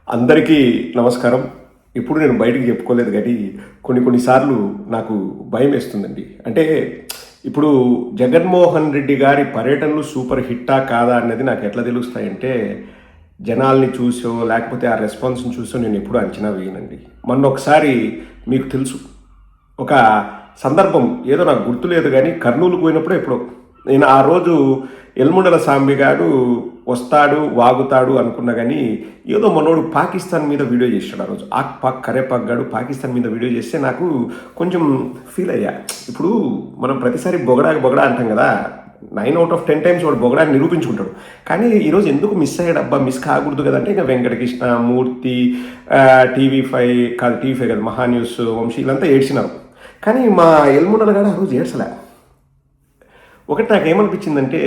అందరికీ నమస్కారం. ఇప్పుడు నేను బయటికి చెప్పుకోలేదు కానీ కొన్నిసార్లు నాకు భయం వేస్తుందండి. అంటే ఇప్పుడు జగన్మోహన్ రెడ్డి గారి పర్యటనలు సూపర్ హిట్టా కాదా అన్నది నాకు ఎట్లా తెలుస్తాయంటే జనాల్ని చూసో లేకపోతే ఆ రెస్పాన్స్ని చూసో నేను ఎప్పుడూ అంచనా వేయనండి. మొన్న ఒకసారి మీకు తెలుసు ఒక సందర్భం ఏదో నాకు గుర్తులేదు కానీ కర్నూలుకు పోయినప్పుడు ఎప్పుడో నేను ఆ రోజు ఎల్ముండల సాంబి గారు వస్తాడు వాగుతాడు అనుకున్నా కానీ ఏదో మనోడు పాకిస్తాన్ మీద వీడియో చేశాడు. ఆ రోజు పాక్ కరేపాక్ గాడు పాకిస్తాన్ మీద వీడియో చేస్తే నాకు కొంచెం ఫీల్ అయ్యా. ఇప్పుడు మనం ప్రతిసారి బొగడా అంటాం కదా, 9 out of 10 టైమ్స్ వాడు బొగడాన్ని నిరూపించుకుంటాడు. కానీ ఈరోజు ఎందుకు మిస్ అయ్యాడు, అబ్బా మిస్ కాకూడదు కదంటే ఇంకా వెంకటకృష్ణ, మూర్తి, టీవీ5 కదా, మహాన్యూస్, వంశీ వీళ్ళంతా ఏడ్చినారు. కానీ మా ఎల్ముండల గాడు ఆ రోజు ఏడ్చలే. ఒకటి నాకు ఏమనిపించిందంటే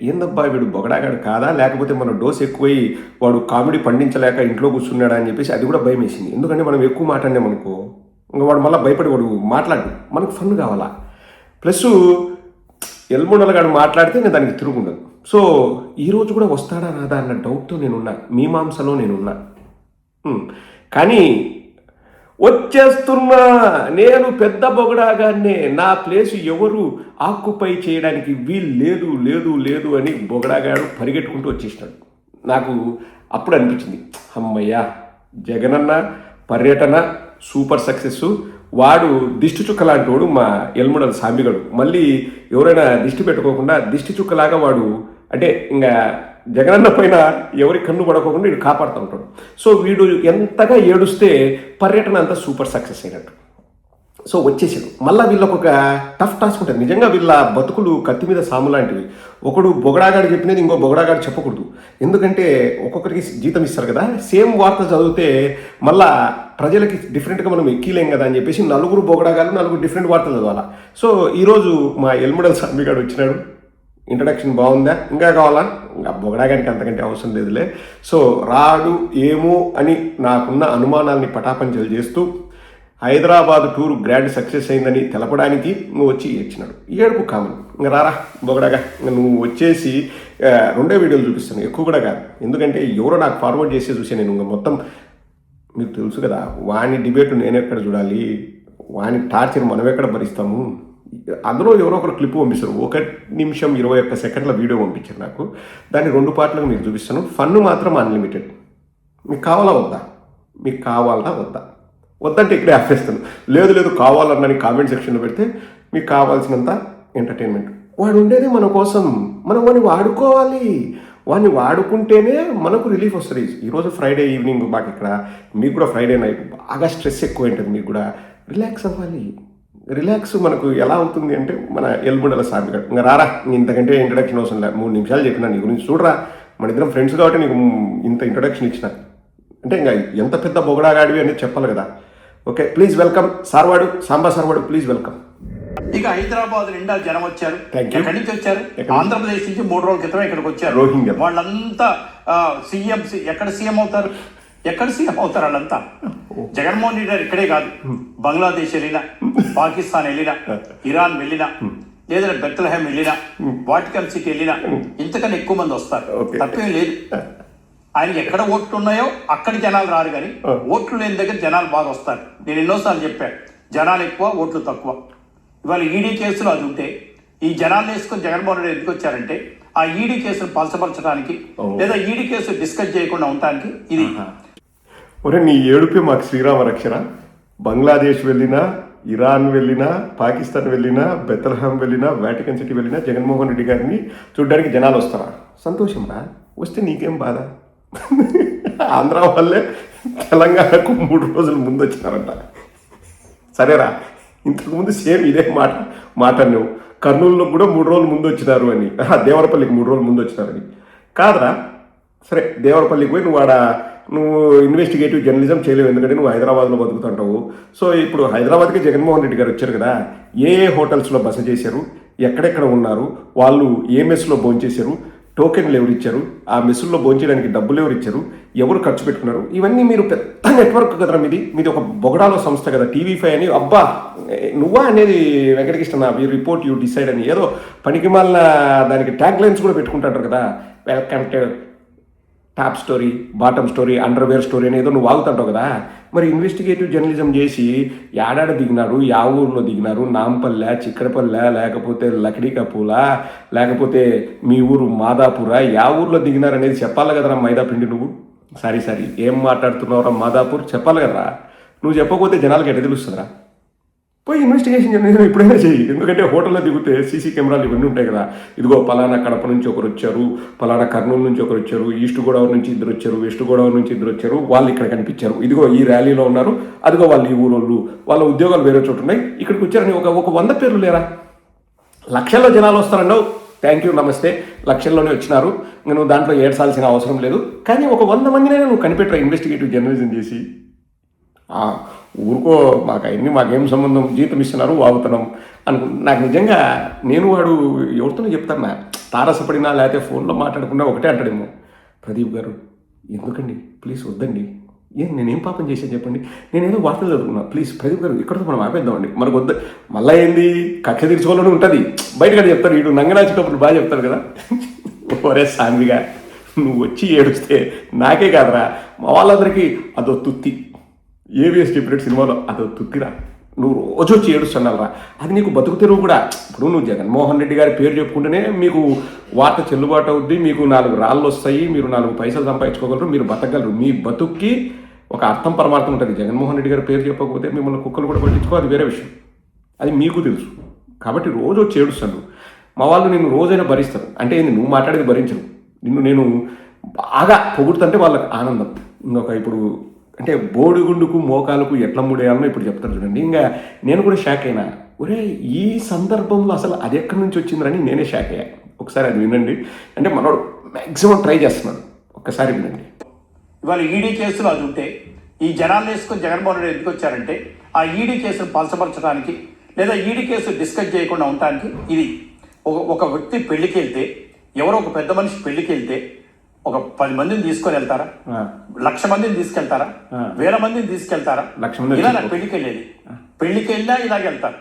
ఏందబ్బా వీడు బొగడాగాడు కాదా, లేకపోతే మన డోస్ ఎక్కువై వాడు కామెడీ పండించలేక ఇంట్లో కూర్చున్నాడా అని చెప్పేసి అది కూడా భయం వేసింది. ఎందుకంటే మనం ఎక్కువ మాట్లాడినామనుకో ఇంకా వాడు మళ్ళీ భయపడి వాడు మాట్లాడు, మనకు ఫన్ కావాలా. ప్లస్ ఎల్ముండల గాడు మాట్లాడితే నేను దానికి తిరుగుండదు. సో ఈరోజు కూడా వస్తాడా రాదా అన్న డౌట్తో నేనున్నా, మీమాంసలో నేనున్నా. కానీ వచ్చేస్తున్నా, నేను పెద్ద బొగడాగానే, నా ప్లేసు ఎవరు ఆక్యుపై చేయడానికి వీలు లేదు లేదు లేదు అని బొగడాగాడు పరిగెట్టుకుంటూ వచ్చేసినాడు. నాకు అప్పుడు అనిపించింది, అమ్మయ్యా జగనన్న పర్యటన సూపర్ సక్సెస్. వాడు దిష్టి చుక్క లాంటి వాడు మా ఎల్ముడల సాంబిగడు. మళ్ళీ ఎవరైనా దిష్టి పెట్టుకోకుండా దిష్టి చుక్కలాగా వాడు, అంటే ఇంకా జగనన్న పైన ఎవరి కన్ను పడకోకుండా వీడు కాపాడుతూ ఉంటాడు. సో వీడు ఎంతగా ఏడుస్తే పర్యటన అంతా సూపర్ సక్సెస్ అయినట్టు. సో వచ్చేసాడు. మళ్ళీ వీళ్ళకు ఒక టఫ్ టాస్క్ ఉంటుంది. నిజంగా వీళ్ళ బతుకులు కత్తి మీద సాము లాంటివి. ఒకడు బొగడాగాడు చెప్పినది ఇంకో బొగడాగాడు చెప్పకూడదు. ఎందుకంటే ఒక్కొక్కరికి జీతం ఇస్తారు కదా, సేమ్ వార్త చదివితే మళ్ళా ప్రజలకి డిఫరెంట్గా మనం ఎక్కిలేం కదా అని చెప్పేసి నలుగురు బొగడాగాలు నలుగురు డిఫరెంట్ వార్తలు చదవాలా. సో ఈరోజు మా ఎల్ముడల సాంబిగాడు వచ్చినాడు. ఇంట్రడక్షన్ బాగుందా, ఇంకా కావాలా, ఇంకా బొగడాగానికి అంతకంటే అవసరం లేదులే. సో రాడు ఏమో అని నాకున్న అనుమానాల్ని పటాపంచలు చేస్తూ హైదరాబాద్ టూర్ గ్రాండ్ సక్సెస్ అయిందని తెలపడానికి నువ్వు వచ్చి ఇచ్చినాడు. ఏడుపు కామన్. ఇంకా రారా బొగడాగా, ఇంకా నువ్వు వచ్చేసి 2 వీడియోలు చూపిస్తాను, ఎక్కువ కూడా కాదు. ఎందుకంటే ఎవరో నాకు ఫార్వర్డ్ చేసి చూసాను నేను. ఇంకా మొత్తం మీకు తెలుసు కదా, వాని డిబేట్ నేను ఎక్కడ చూడాలి, వాని టార్చర్ మనం ఎక్కడ భరిస్తాము. అందులో ఎవరో ఒకరు క్లిప్ పంపిస్తారు, 1 నిమిషం 21 సెకండ్ల వీడియో పంపించారు నాకు. దాన్ని 2 పార్ట్లుగా మీకు చూపిస్తాను. ఫన్ మాత్రం అన్లిమిటెడ్. మీకు కావాలా వద్దా, మీకు కావాలా వద్దా, వద్దంటే ఇక్కడే ఆపేస్తాను. లేదు కావాలన్నని కామెంట్ సెక్షన్లో పెడితే మీకు కావాల్సినంత ఎంటర్టైన్మెంట్. వాడు ఉండేది మన కోసం, మనం వాడిని వాడుకోవాలి. వాడిని వాడుకుంటేనే మనకు రిలీఫ్ వస్తుంది. ఈరోజు ఫ్రైడే ఈవినింగ్ మాకు ఇక్కడ, మీకు కూడా ఫ్రైడే నైట్ బాగా స్ట్రెస్ ఎక్కువ ఉంటుంది. మీకు కూడా రిలాక్స్ అవ్వాలి. రిలాక్స్ మనకు ఎలా అవుతుంది అంటే మన ఎల్ముండల సాంబిగాడు. ఇంకా రారా, ఇంతకంటే ఇంట్రడక్షన్ అవసరం లేదు. 3 నిమిషాలు చెప్పినా నీ గురించి. చూడరా, మన ఇద్దరం ఫ్రెండ్స్ కాబట్టి నీకు ఇంత ఇంట్రడక్షన్ ఇచ్చిన అంటే ఇంకా ఎంత పెద్ద బొగడాగాడివి అనేది చెప్పాలి కదా. ఓకే, ప్లీజ్ వెల్కమ్ సార్వాడు, సాంబా సార్వాడు, ప్లీజ్ వెల్కమ్. ఇక హైదరాబాద్ నిండా జనం వచ్చారు. ఎక్కడి నుంచి వచ్చారు? ఆంధ్రప్రదేశ్ నుంచి 3 రోజుల క్రితం ఇక్కడికి వచ్చారు. రోహింగ్యా వాళ్ళంతా సీఎం, ఎక్కడ సీఎం అవుతారు? వాళ్ళంతా జగన్మోహన్ రెడ్డి గారు ఇక్కడే కాదు, బంగ్లాదేశ్ వెళ్ళినా, పాకిస్తాన్ వెళ్ళినా, ఇరాన్ వెళ్ళినా, లేదా బెత్లెహేమ్ వెళ్ళినా, వాటికన్ సిటీ వెళ్ళినా ఇంతకన్నా ఎక్కువ మంది వస్తారు. తప్పేం లేదు. ఆయనకి ఎక్కడ ఓట్లు ఉన్నాయో అక్కడి జనాలు రారు, కానీ ఓట్లు లేని దగ్గర జనాలు బాగా వస్తారు. నేను ఎన్నోసార్లు చెప్పాను, జనాలు ఎక్కువ ఓట్లు తక్కువ. ఇవాళ ఈడీ కేసులు అది ఉంటే ఈ జనాలు వేసుకొని జగన్మోహన్ రెడ్డి ఎందుకు వచ్చారంటే ఆ ఈడీ కేసును పలసపరచడానికి, లేదా ఈడీ కేసు డిస్కస్ చేయకుండా ఉండటానికి. ఇది ఒరే నీ ఏడుపే మాకు శ్రీరామ రక్షణ. బంగ్లాదేశ్ వెళ్ళినా, ఇరాన్ వెళ్ళినా, పాకిస్తాన్ వెళ్ళినా, బెత్లెహేమ్ వెళ్ళినా, వాటికన్ సిటీ వెళ్ళినా జగన్మోహన్ రెడ్డి గారిని చూడడానికి జనాలు వస్తారా? సంతోషం రా, వస్తే నీకేం బాధ. ఆంధ్ర వాళ్ళే తెలంగాణకు 3 రోజుల ముందు వచ్చినారంట. సరేరా, ఇంతకుముందు సేమ్ ఇదే మాట నువ్వు కర్నూలులో కూడా 3 రోజుల ముందు వచ్చినారు అని, దేవరపల్లికి 3 రోజుల ముందు వచ్చినారని కాదురా. సరే, దేవరపల్లికి పోయి నువ్వు ఇన్వెస్టిగేటివ్ జర్నలిజం చేయలేవు, ఎందుకంటే నువ్వు హైదరాబాద్లో బతుకుతుంటావు. సో ఇప్పుడు హైదరాబాద్కి జగన్మోహన్ రెడ్డి గారు వచ్చారు కదా, ఏ హోటల్స్లో బస చేశారు, ఎక్కడెక్కడ ఉన్నారు, వాళ్ళు ఏ మెస్లో భోంచేశారు, టోకెన్లు ఎవరు ఇచ్చారు, ఆ మెస్సుల్లో భోంచేయడానికి డబ్బులు ఎవరు ఇచ్చారు, ఎవరు ఖర్చు పెట్టుకున్నారు, ఇవన్నీ మీరు పెద్ద నెట్వర్క్ కదరా మీది ఒక బొగడాలో సంస్థ కదా టీవీ5 అని. అబ్బా నువ్వా అనేది Venkatakrishna, we report you decide అని ఏదో పనికి మాలిన దానికి ట్యాగ్ లైన్స్ కూడా పెట్టుకుంటారు కదా. Welcome to top story, bottom story, underwear story అనేదో నువ్వు వాగుతుంటావు కదా. మరి ఇన్వెస్టిగేటివ్ జర్నలిజం చేసి ఏడాడ దిగినారు, యా ఊర్లో దిగినారు, నాంపల్లె, చిక్కడపల్లె, లేకపోతే లకడీకపూల, లేకపోతే మీ ఊరు మాదాపుర, యా ఊర్లో దిగినారు అనేది చెప్పాలి కదరా మైదాపిండి నువ్వు. సారీ ఏం మాట్లాడుతున్నావురా మాదాపూర్ చెప్పాలి కదరా. నువ్వు చెప్పకపోతే జనాలకి ఎట్లా తెలుస్తుందిరా? పోయి ఇన్వెస్టిగేషన్ జర్నలిజం ఎప్పుడైనా చేయి. ఎందుకంటే హోటల్లో దిగితే సీసీ కెమెరాలు ఇవన్నీ ఉంటాయి కదా. ఇదిగో పలానా కడప నుంచి ఒకరు వచ్చారు, పలానా కర్నూలు నుంచి ఒకరు వచ్చారు, ఈస్ట్ గోదావరి నుంచి ఇద్దరు వచ్చారు, వెస్ట్ గోదావరి నుంచి ఇద్దరు వచ్చారు, వాళ్ళు ఇక్కడ కనిపించారు, ఇదిగో ఈ ర్యాలీలో ఉన్నారు, అదిగో వాళ్ళు ఈ ఊరోళ్ళు, వాళ్ళ ఉద్యోగాలు వేరే చోటు ఉన్నాయి, ఇక్కడికి వచ్చారని ఒక 100 పేర్లు లేరా? లక్షల్లో జనాలు వస్తారన్నావు, థ్యాంక్ యూ నమస్తే, లక్షల్లోనే వచ్చినారు, నువ్వు దాంట్లో ఏడ్చాల్సిన అవసరం లేదు. కానీ ఒక 100 మందినే నువ్వు కనిపెట్టరా ఇన్వెస్టిగేటివ్ జర్నలిజం చేసి. ఊరుకో, మాకేం సంబంధం, జీతం ఇస్తున్నారు వాగుతున్నాం నాకు నిజంగా నేను వాడు ఎవరితోనో చెప్తాను, తారసపడినా లేకపోతే ఫోన్లో మాట్లాడకుండా ఒకటే అంటాడేమో, ప్రదీప్ గారు ఎందుకండి ప్లీజ్ వద్దండి, నేనేం పాపం చేశాను చెప్పండి, నేనేదో వార్తలు చదువుకున్నా, ప్లీజ్ ప్రదీప్ గారు ఇక్కడితో మనం ఆపేద్దామండి, మనకు వద్ద మళ్ళీ ఏంది కక్ష తీర్చుకోవాలని ఉంటుంది, బయటకు చెప్తాడు వీడు నంగనాచినప్పుడు బాగా చెప్తాడు కదా. ఒరే సాన్విగా నువ్వు వచ్చి ఏడుస్తే నాకే కాదురా మా వాళ్ళందరికీ అదో తుత్తి. ఏవిఎస్ చెప్పినట్టు సినిమాలో అదో తుత్తిరా, నువ్వు రోజు వచ్చి ఏడుస్తున్నావురా, అది నీకు బతుకు తెరువు కూడా. ఇప్పుడు నువ్వు జగన్మోహన్ రెడ్డి గారి పేరు చెప్పుకుంటేనే మీకు వార్త చెల్లుబాటు అవుద్ది, మీకు 4 రాళ్ళు వస్తాయి, మీరు 4 పైసలు సంపాదించుకోగలరు, మీరు బతకగలరు, మీ బతుక్కి ఒక అర్థం పరమార్థం ఉంటుంది. జగన్మోహన్ రెడ్డి గారి పేరు చెప్పకపోతే మిమ్మల్ని కుక్కలు కూడా పట్టించుకో, అది వేరే విషయం, అది మీకు తెలుసు. కాబట్టి రోజు వచ్చి ఏడుస్తాను. మా వాళ్ళు నిన్ను రోజైనా భరిస్తారు, అంటే నువ్వు మాట్లాడేది భరించరు, నేను బాగా పొగుడుతుంటే వాళ్ళకి ఆనందం. ఇప్పుడు అంటే బోడిగుండుకు మోకాలకు ఎట్లా ముడేయాలనో ఇప్పుడు చెప్తారు చూడండి. ఇంకా నేను కూడా షాక్ అయినా, ఒరే ఈ సందర్భంలో అసలు అది ఎక్కడి నుంచి వచ్చిందని నేనే షాక్ అయ్యా. ఒకసారి అది వినండి, అంటే మనోడు మ్యాక్సిమం ట్రై చేస్తున్నాడు, ఒక్కసారి వినండి. ఇవాళ ఈడీ కేసులు అది ఉంటే ఈ జనాలు వేసుకొని జగన్మోహన్ రెడ్డి ఎందుకు వచ్చారంటే ఆ ఈడీ కేసును పలచపరచడానికి లేదా ఈడీ కేసు డిస్కస్ చేయకుండా ఉండటానికి. ఇది ఒక వ్యక్తి పెళ్లికి వెళ్తే, ఎవరో ఒక పెద్ద మనిషి పెళ్లికి వెళ్తే ఒక 10 మందిని తీసుకొని వెళ్తారా, 1,00,000 మందిని తీసుకెళ్తారా, 1000 మందిని తీసుకెళ్తారా? ఇలా నాకు పెళ్లికి వెళ్ళేది, పెళ్లికి వెళ్ళా ఇలాగే వెళ్తారు,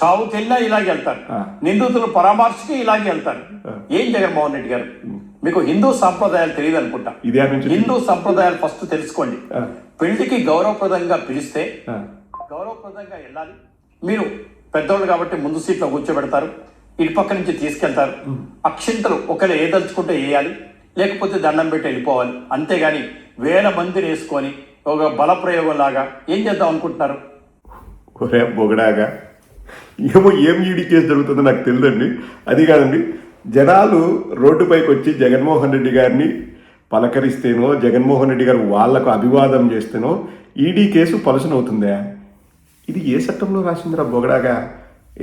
చావుకి వెళ్ళా ఇలాగే వెళ్తారు, నిందితుల పరామర్శకి ఇలాగే వెళ్తారు. ఏం జగన్మోహన్ రెడ్డి గారు మీకు హిందూ సాంప్రదాయాలు తెలియదు అనుకుంటా. హిందూ సంప్రదాయాలు ఫస్ట్ తెలుసుకోండి. పెళ్లికి గౌరవప్రదంగా పిలిస్తే గౌరవప్రదంగా వెళ్ళాలి. మీరు పెద్దోళ్ళు కాబట్టి ముందు సీట్లో కూర్చోబెడతారు, ఇటు పక్క నుంచి తీసుకెళ్తారు, అక్షింతలు ఒకరు ఏదలుచుకుంటే వేయాలి, లేకపోతే దండం పెట్టి వెళ్ళిపోవాలి. అంతేగాని 1000 మందిని వేసుకొని ఒక బలప్రయోగం లాగా ఏం చేద్దాం అనుకుంటున్నారు? ఒరే బొగడాగా ఏం ఈడీ కేసు జరుగుతుందో నాకు తెలియదండి. అది కాదండి, జనాలు రోడ్డుపైకి వచ్చి జగన్మోహన్ రెడ్డి గారిని పలకరిస్తేనో, జగన్మోహన్ రెడ్డి గారు వాళ్లకు అభివాదం చేస్తేనో ఈడీ కేసు పలుసనవుతుందా? ఇది ఏ చట్టంలో రాసిందిరా బొగడాగా?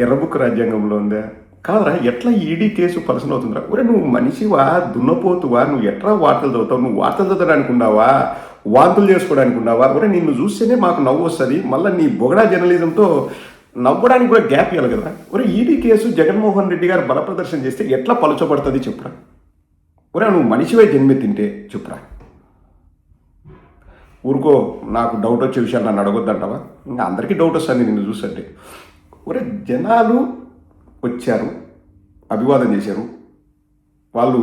ఎర్రబుక్ రాజ్యాంగంలో ఉందా? కాదరా, ఎట్లా ఈడీ కేసు పర్సన్ అవుతుందిరా? ఒరే నువ్వు మనిషివా, దున్నపోతువా? నువ్వు ఎట్లా వార్తలు చదువుతావు? నువ్వు వార్తలు చదవడానికి ఉన్నావా, వాంతులు చేసుకోవడానికి ఉన్నావా? ఒరే నిన్ను చూస్తేనే మాకు నవ్వు వస్తుంది, మళ్ళీ నీ బొగడా జర్నలిజంతో నవ్వడానికి కూడా గ్యాప్ ఇవ్వాలి కదా. ఒరే ఈడీ కేసు జగన్మోహన్ రెడ్డి గారు బలప్రదర్శన చేస్తే ఎట్లా పలుచబడుతుంది చెప్పురా? ఒరే నువ్వు మనిషివే జన్మెత్తింటే చెప్పురా. ఊరుకో, నాకు డౌట్ వచ్చే విషయాలు నన్ను అడగొద్దంటావా? ఇంకా అందరికీ డౌట్ వస్తుంది నిన్ను చూస్తుంటే. ఒరే జనాలు వచ్చారు, అభివాదం చేశారు, వాళ్ళు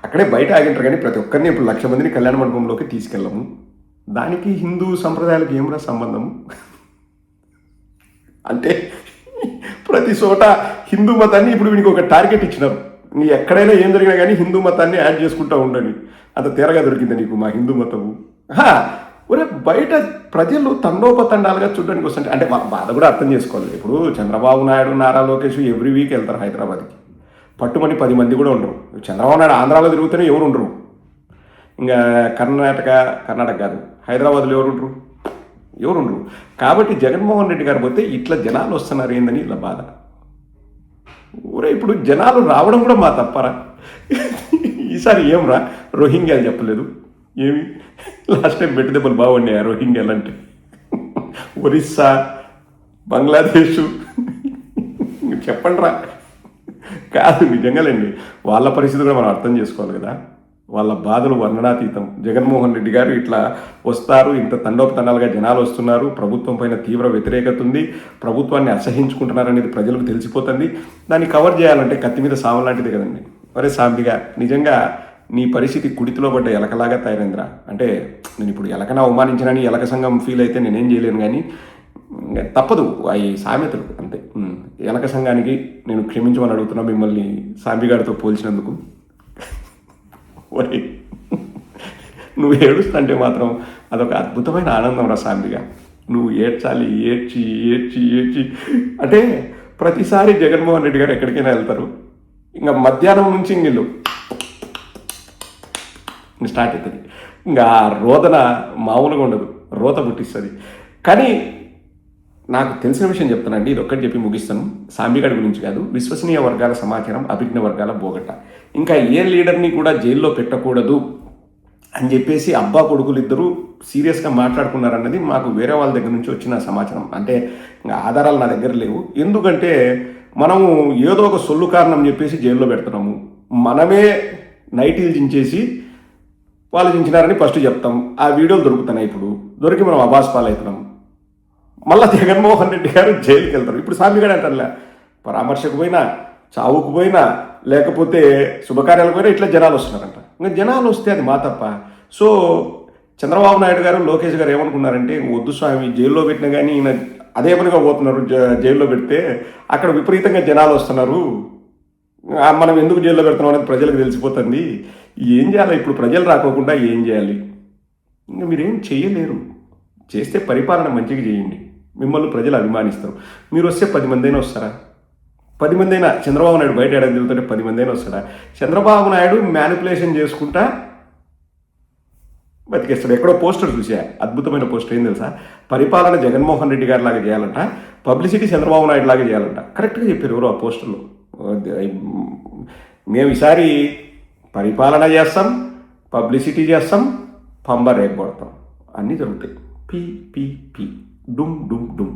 అక్కడే బయట ఆగింటారు, కానీ ప్రతి ఒక్కరిని ఇప్పుడు 1,00,000 మందిని కళ్యాణ మండపంలోకి తీసుకెళ్ళము. దానికి హిందూ సంప్రదాయాలకు ఏమరా సంబంధము? అంటే ప్రతి చోట హిందూ మతాన్ని ఇప్పుడు వీనికి ఒక టార్గెట్ ఇచ్చినారు, నీ ఎక్కడైనా ఏం జరిగినా కానీ హిందూ మతాన్ని యాడ్ చేసుకుంటూ ఉండని. అంత తేరగా దొరికింది నీకు మా హిందూ మతము? ఒరే బయట ప్రజలు తండోపతండాలుగా చూడడానికి వస్తుంటే, అంటే వాళ్ళ బాధ కూడా అర్థం చేసుకోవాలి. ఇప్పుడు చంద్రబాబు నాయుడు, నారా లోకేష్ ఎవ్రీ వీక్ వెళ్తారు హైదరాబాద్కి, పట్టుమని 10 మంది కూడా ఉండరు. చంద్రబాబు నాయుడు ఆంధ్రాలో తిరుగుతూనే ఎవరు ఉండరు, ఇంకా కర్ణాటక కాదు హైదరాబాద్లో ఎవరు ఉండరు. కాబట్టి జగన్మోహన్ రెడ్డి గారు పోతే ఇట్లా జనాలు వస్తున్నారు ఏందని ఇలా బాధ. ఊరే ఇప్పుడు జనాలు రావడం కూడా మా తప్పరా? ఈసారి ఏం రోహింగ్యాలు చెప్పలేదు ఏమి? లాస్ట్ టైం బెట్టి దెబ్బలు బాగున్నాయి రోహింగ్యాలు అంటే. ఒరిస్సా, బంగ్లాదేశ్ చెప్పండి కాదు నిజంగాలేండి, వాళ్ళ పరిస్థితి కూడా మనం అర్థం చేసుకోవాలి కదా. వాళ్ళ బాధలు వర్ణనాతీతం. జగన్మోహన్ రెడ్డి గారు ఇట్లా వస్తారు, ఇంత తండోపతండాలుగా జనాలు వస్తున్నారు, ప్రభుత్వం పైన తీవ్ర వ్యతిరేకత ఉంది, ప్రభుత్వాన్ని అసహించుకుంటున్నారనేది ప్రజలకు తెలిసిపోతుంది. దాన్ని కవర్ చేయాలంటే కత్తి మీద సావం లాంటిది కదండి. ఒరే సాంబిగా నిజంగా నీ పరిస్థితి కుడితిలో పడ్డ ఎలకలాగా తయారైందిరా. అంటే నేను ఇప్పుడు ఎలకను అవమానించినని ఎలక సంఘం ఫీల్ అయితే నేనేం చేయలేను, కానీ ఇంకా తప్పదు, అవి సామెతలు అంతే. ఎలక సంఘానికి నేను క్షమించమని అడుగుతున్నా మిమ్మల్ని సాంబిగాడితో పోల్చినందుకు. ఒరే నువ్వు ఏడుస్తుంటే మాత్రం అదొక అద్భుతమైన ఆనందం రా సాంబిగా. నువ్వు ఏడ్చాలి, ఏడ్చి ఏడ్చి ఏడ్చి అంటే ప్రతిసారి జగన్మోహన్ రెడ్డి గారు ఎక్కడికైనా వెళ్తారు, ఇంకా మధ్యాహ్నం నుంచి ఇంగిల్లు స్టార్ట్ అవుతుంది. ఇంకా రోదన మామూలుగా ఉండదు, రోత పుట్టిస్తుంది. కానీ నాకు తెలిసిన విషయం చెప్తానండి, ఇది ఒక్కటి చెప్పి ముగిస్తాను. సాంబిగాడి గురించి కాదు, విశ్వసనీయ వర్గాల సమాచారం, అభిజ్ఞ వర్గాల బోగట్ట. ఇంకా ఏ లీడర్ని కూడా జైల్లో పెట్టకూడదు అని చెప్పేసి అబ్బా కొడుకులు ఇద్దరు సీరియస్గా మాట్లాడుకున్నారన్నది మాకు వేరే వాళ్ళ దగ్గర నుంచి వచ్చిన సమాచారం. అంటే ఇంకా ఆధారాలు నా దగ్గర లేవు, ఎందుకంటే మనము ఏదో ఒక సొల్లు కారణం చెప్పేసి జైల్లో పెడుతున్నాము. మనమే నైటీలు చించేసి వాళ్ళు చించినారని ఫస్ట్ చెప్తాం, ఆ వీడియోలు దొరుకుతున్నాయి. ఇప్పుడు దొరికి మనం అబాస్ పాలవుతున్నాం. మళ్ళీ జగన్మోహన్ రెడ్డి గారు జైలుకి వెళ్తారు. ఇప్పుడు సామిగాడు అంటారులే, పరామర్శకు పోయినా, చావుకు పోయినా, లేకపోతే శుభకార్యాలకు పోయినా ఇట్లా జనాలు వస్తున్నారంట. ఇంకా జనాలు వస్తే అది మా తప్ప. సో చంద్రబాబు నాయుడు గారు, లోకేష్ గారు ఏమనుకున్నారంటే, వద్దు స్వామి జైల్లో పెట్టినా కానీ ఈయన అదే పనిగా పోతున్నారు, జైల్లో పెడితే అక్కడ విపరీతంగా జనాలు వస్తున్నారు, మనం ఎందుకు జైల్లో పెడుతున్నాం అనేది ప్రజలకు తెలిసిపోతుంది, ఏం చేయాలి ఇప్పుడు ప్రజలు రాకోకుండా ఏం చేయాలి? ఇంకా మీరేం చేయలేరు, చేస్తే పరిపాలన మంచిగా చేయండి, మిమ్మల్ని ప్రజలు అభిమానిస్తారు. మీరు వస్తే 10 మంది అయినా వస్తారా? 10 మంది అయినా చంద్రబాబు నాయుడు బయట ఏడాది తిరుగుతుంటే 10 మంది అయినా వస్తాడా? చంద్రబాబు నాయుడు మ్యానిపులేషన్ చేసుకుంటా బతికేస్తాడు. ఎక్కడో పోస్టర్ చూసా, అద్భుతమైన పోస్టర్, ఏం తెలుసా? పరిపాలన జగన్మోహన్ రెడ్డి గారి లాగా చేయాలంట, పబ్లిసిటీ చంద్రబాబు నాయుడు లాగా చేయాలంట. కరెక్ట్గా చెప్పారు ఎవరో ఆ పోస్టర్లో. మేము ఈసారి పరిపాలన చేస్తాం, పబ్లిసిటీ చేస్తాం, పంబ రేపు కొడతాం, అన్నీ జరుగుతాయి. పీ పీ పీ డుమ్ డుమ్ డుమ్.